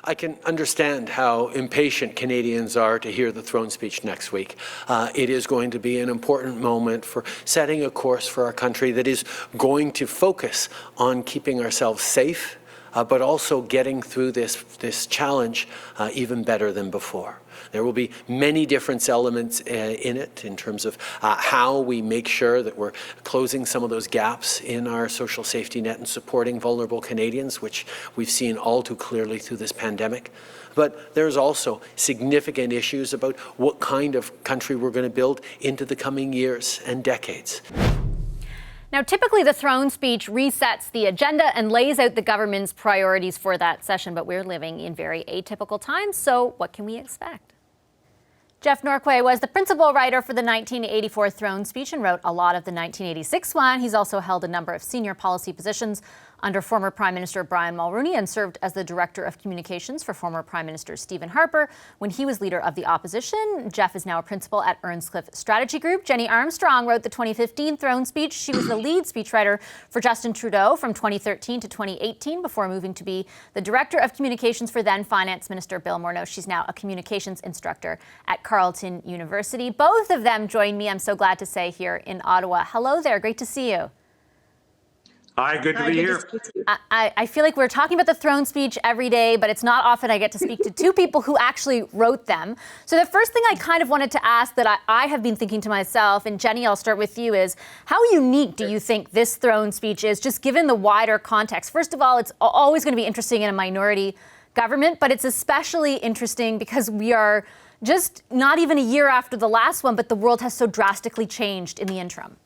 I can understand how impatient Canadians are to hear the throne speech next week. It is going to be an important moment for setting a course for our country that is going to focus on keeping ourselves safe, but also getting through this challenge even better than before. There will be many different elements in it in terms of how we make sure that we're closing some of those gaps in our social safety net and supporting vulnerable Canadians, which we've seen all too clearly through this pandemic. But there's also significant issues about what kind of country we're going to build into the coming years and decades. Now, typically the throne speech resets the agenda and lays out the government's priorities for that session, but we're living in very atypical times, so what can we expect? Jeff Norquay was the principal writer for the 1984 throne speech and wrote a lot of the 1986 one. He's also held a number of senior policy positions under former Prime Minister Brian Mulroney and served as the Director of Communications for former Prime Minister Stephen Harper when he was Leader of the Opposition. Jeff is now a principal at Earnscliffe Strategy Group. Jenny Armstrong wrote the 2015 throne speech. She was the lead speechwriter for Justin Trudeau from 2013 to 2018 before moving to be the Director of Communications for then Finance Minister Bill Morneau. She's now a communications instructor at Carleton University. Both of them join me, I'm so glad to say, here in Ottawa. Hello there. Great to see you. Hi, good to be here. I feel like we're talking about the throne speech every day, but it's not often I get to speak to two people who actually wrote them. So the first thing I kind of wanted to ask that I have been thinking to myself, and Jenny, I'll start with you, is how unique do you think this throne speech is, just given the wider context? First of all, it's always going to be interesting in a minority government, but it's especially interesting because we are just not even a year after the last one, but the world has so drastically changed in the interim.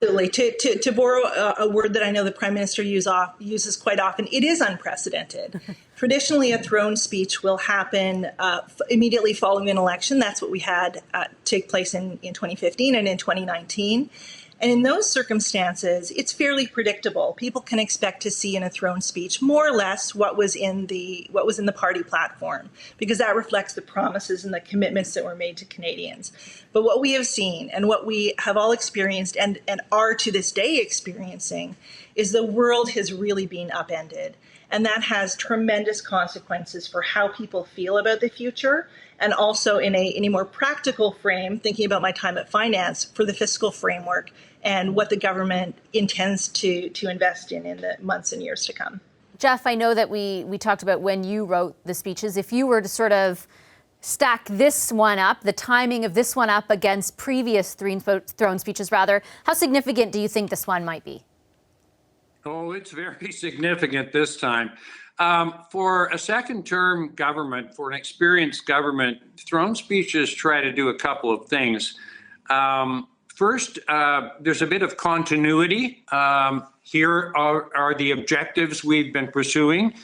Absolutely. To borrow a word that I know the Prime Minister uses quite often, it is unprecedented. Traditionally, a throne speech will happen immediately following an election. That's what we had take place in 2015 and in 2019. And in those circumstances, it's fairly predictable. People can expect to see in a throne speech more or less what was in the party platform, because that reflects the promises and the commitments that were made to Canadians. But what we have seen and what we have all experienced and are to this day experiencing is the world has really been upended. And that has tremendous consequences for how people feel about the future, and also in a more practical frame, thinking about my time at finance, for the fiscal framework and what the government intends to invest in the months and years to come. Jeff, I know that we talked about when you wrote the speeches. If you were to sort of stack this one up, the timing of this one up against previous throne speeches, rather, how significant do you think this one might be? Oh, it's very significant this time. For a second-term government, for an experienced government, throne speeches try to do a couple of things. First, there's a bit of continuity. Here are the objectives we've been pursuing.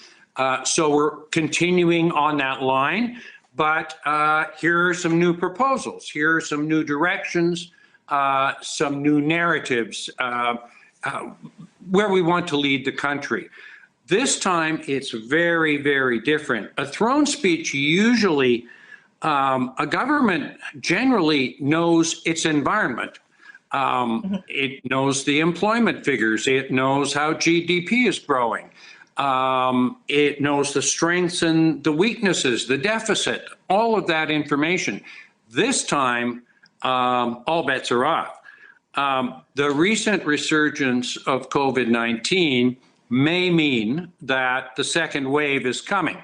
So we're continuing on that line. But here are some new proposals. Here are some new directions, some new narratives where we want to lead the country. This time, it's very, very different. A throne speech, usually, a government generally knows its environment. It knows the employment figures. It knows how GDP is growing. It knows the strengths and the weaknesses, the deficit, all of that information. This time, all bets are off. The recent resurgence of COVID-19 may mean that the second wave is coming.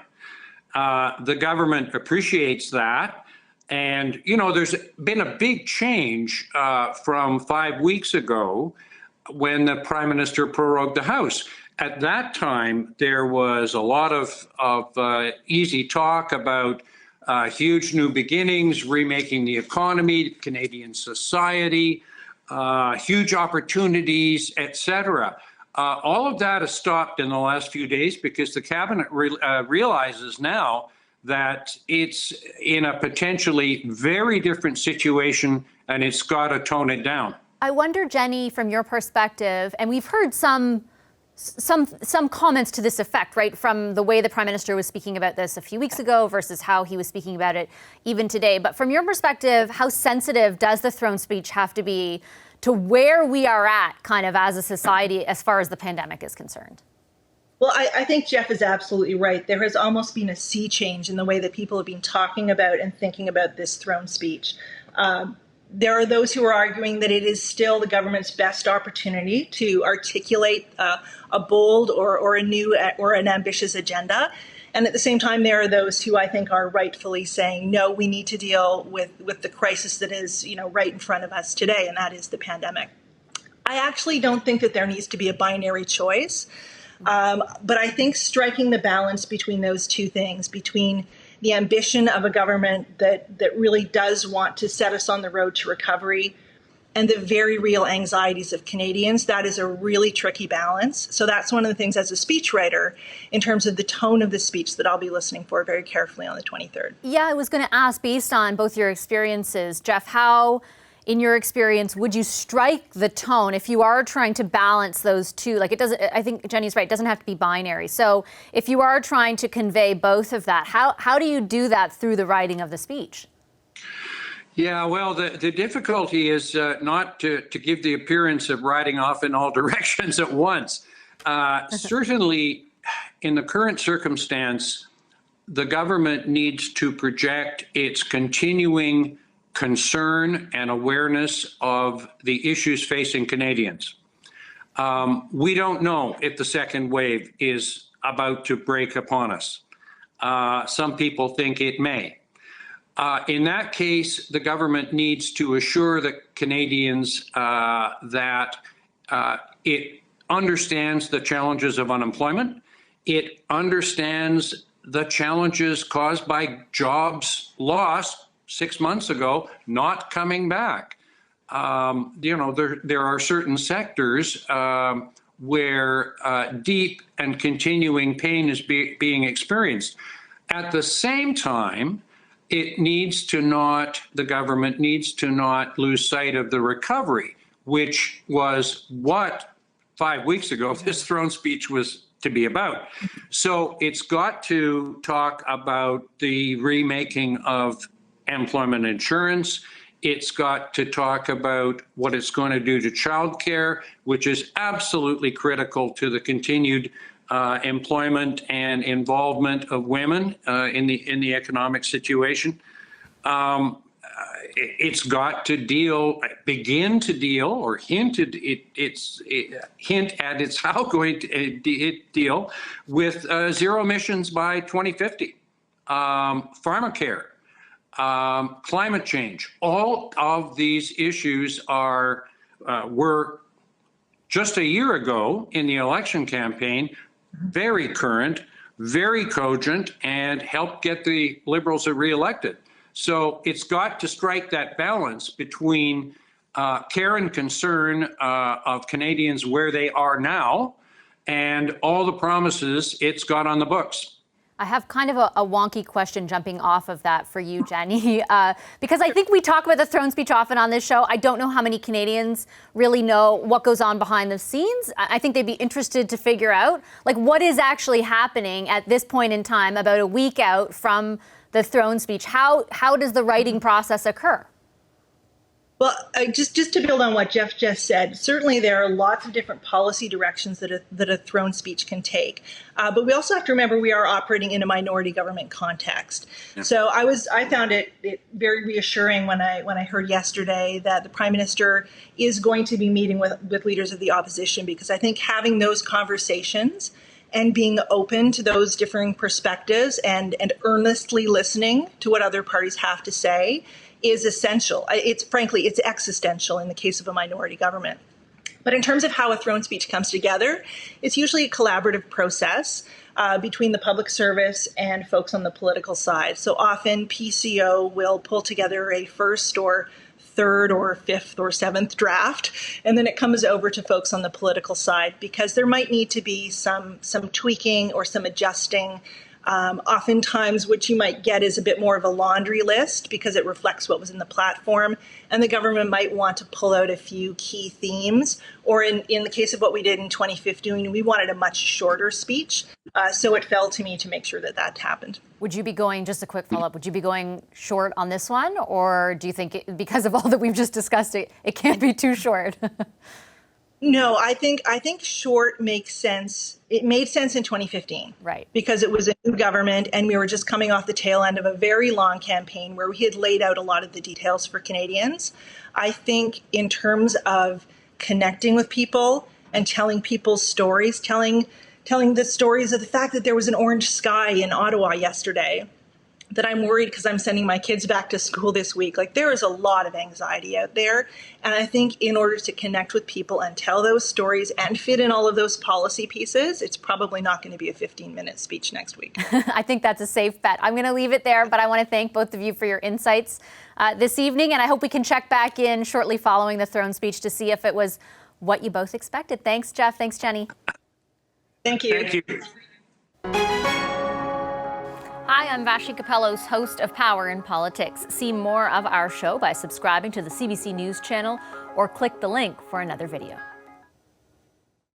The government appreciates that. And, you know, there's been a big change from 5 weeks ago when the Prime Minister prorogued the House. At that time, there was a lot of easy talk about huge new beginnings, remaking the economy, Canadian society, huge opportunities, etc. All of that has stopped in the last few days because the cabinet realizes now that it's in a potentially very different situation and it's got to tone it down. I wonder, Jenny, from your perspective, and we've heard some comments to this effect, right, from the way the Prime Minister was speaking about this a few weeks ago versus how he was speaking about it even today. But from your perspective, how sensitive does the throne speech have to be to where we are at kind of as a society as far as the pandemic is concerned? Well, I think Jeff is absolutely right. There has almost been a sea change in the way that people have been talking about and thinking about this throne speech. There are those who are arguing that it is still the government's best opportunity to articulate a bold or a new or an ambitious agenda. And at the same time, there are those who I think are rightfully saying, no, we need to deal with the crisis that is, right in front of us today, and that is the pandemic. I actually don't think that there needs to be a binary choice. But I think striking the balance between those two things, between the ambition of a government that really does want to set us on the road to recovery and the very real anxieties of Canadians, that is a really tricky balance. So that's one of the things as a speechwriter, in terms of the tone of the speech, that I'll be listening for very carefully on the 23rd. Yeah, I was going to ask, based on both your experiences, Jeff, how, in your experience, would you strike the tone if you are trying to balance those two? Like, it doesn't, I think Jenny's right, it doesn't have to be binary. So if you are trying to convey both of that, how do you do that through the writing of the speech? Yeah, well, the difficulty is not to give the appearance of riding off in all directions at once. Certainly, in the current circumstance, the government needs to project its continuing concern and awareness of the issues facing Canadians. We don't know if the second wave is about to break upon us. Some people think it may. In that case, the government needs to assure the Canadians that it understands the challenges of unemployment. It understands the challenges caused by jobs lost 6 months ago, not coming back. There are certain sectors where deep and continuing pain is being experienced. At the same time, the government needs to not lose sight of the recovery, which was what 5 weeks ago this throne speech was to be about. So it's got to talk about the remaking of employment insurance. It's got to talk about what it's going to do to childcare, which is absolutely critical to the continued employment and involvement of women in the economic situation. It's got to begin to deal, or hint at its how going to deal with zero emissions by 2050, pharmacare, climate change. All of these issues were just a year ago in the election campaign very current, very cogent, and helped get the Liberals reelected. So it's got to strike that balance between care and concern of Canadians where they are now and all the promises it's got on the books. I have kind of a wonky question jumping off of that for you, Jenny, because I think we talk about the throne speech often on this show. I don't know how many Canadians really know what goes on behind the scenes. I think they'd be interested to figure out, like, what is actually happening at this point in time, about a week out from the throne speech. How does the writing process occur? Well, just to build on what Jeff just said, certainly there are lots of different policy directions that a throne speech can take. But we also have to remember we are operating in a minority government context. Yeah. So I found it very reassuring when I heard yesterday that the Prime Minister is going to be meeting with leaders of the opposition, because I think having those conversations and being open to those differing perspectives and earnestly listening to what other parties have to say is essential. It's existential in the case of a minority government. But in terms of how a throne speech comes together, it's usually a collaborative process between the public service and folks on the political side. So often PCO will pull together a first or third or fifth or seventh draft, and then it comes over to folks on the political side, because there might need to be some tweaking or some adjusting. Oftentimes what you might get is a bit more of a laundry list because it reflects what was in the platform, and the government might want to pull out a few key themes. Or in the case of what we did in 2015, we wanted a much shorter speech, so it fell to me to make sure that happened. Would you be going, just a quick follow-up, would you be going short on this one, or do you think because of all that we've just discussed, it can't be too short? No, I think short makes sense. It made sense in 2015, Right? Because it was a new government, and we were just coming off the tail end of a very long campaign where we had laid out a lot of the details for Canadians. I think in terms of connecting with people and telling people's stories, telling the stories of the fact that there was an orange sky in Ottawa yesterday, that I'm worried because I'm sending my kids back to school this week. Like, there is a lot of anxiety out there. And I think in order to connect with people and tell those stories and fit in all of those policy pieces, it's probably not going to be a 15-minute speech next week. I think that's a safe bet. I'm going to leave it there, but I want to thank both of you for your insights this evening. And I hope we can check back in shortly following the throne speech to see if it was what you both expected. Thanks, Jeff. Thanks, Jenny. Thank you. Thank you. Hi, I'm Vashi Capellos, host of Power in Politics. See more of our show by subscribing to the CBC News channel or click the link for another video.